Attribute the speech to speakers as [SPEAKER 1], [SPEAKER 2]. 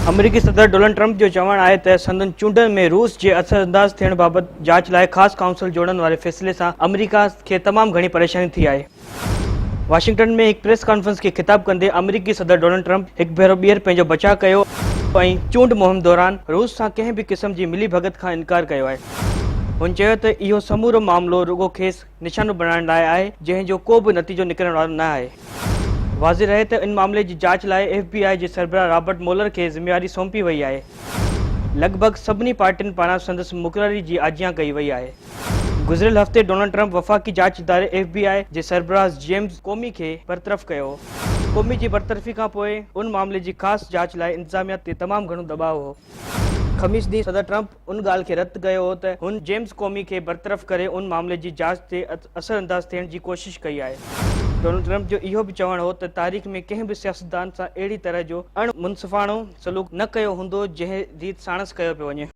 [SPEAKER 1] अमेरिकी सदर Donald Trump जो चवणु आहे त संदन चूंडनि में रूस जे असरअंदाज़ थियण बाबति जांच लाइ ख़ासि काउंसिल जोड़ण वारे फ़ैसिले सां अमेरिका खे तमामु घणी परेशानी थी आहे। वाशिंगटन में हिकु प्रेस कॉन्फ्रेंस खे ख़िताब कंदे अमेरिकी सदर डोनाल्ड ट्रंप हिकु भेरो ॿीहर पंहिंजो बचाउ कयो ऐं चूंड मुहिम दौरान रूस सां कंहिं बि क़िस्म जी मिली भगत खां इनकार कयो आहे। हुन चयो त इहो समूरो मामिलो रुॻो खेसि निशानो बणाइण लाइ आहे, जंहिं जो को बि नतीजो निकिरण वारो न आहे। वाज़िह रहे त इन मामले जी जांच लाइ FBI जे सरबराह रॉबर्ट मोलर खे ज़िम्मेवारी सौंपी वई आहे। लॻभॻि सभिनी पार्टियुनि पारां संदसि मुक़ररी जी आजियां कई वई आहे। गुज़िरियल हफ़्ते डोनाल्ड ट्रंप वफ़ाक़ी जांच इदारे FBI जे सरबराह जेम्स कोमी खे बरतरफ़ कयो। कोमी जी बरतरफ़ी खां पोइ उन मामले जी ख़ासि जांच लाइ इंतज़ामिया ते तमामु घणो दॿाउ हो। ख़मीस ॾींहुं सदर ट्रंप उन ॻाल्हि खे रद्द कयो हो त हुन जेम्स कोमी खे बरतरफ़ करे उन मामले जी जांच ते असरअंदाज़ थियण जी कोशिश कई आहे। डोनाल्ड ट्रंप जो इहो बि चवणु हो त तारीख़ में कंहिं बि सियासतदान सां अहिड़ी तरह जो अणमुनसिफ़ाणो सलूक न कयो हूंदो जंहिं रीति साणस कयो पियो वञे।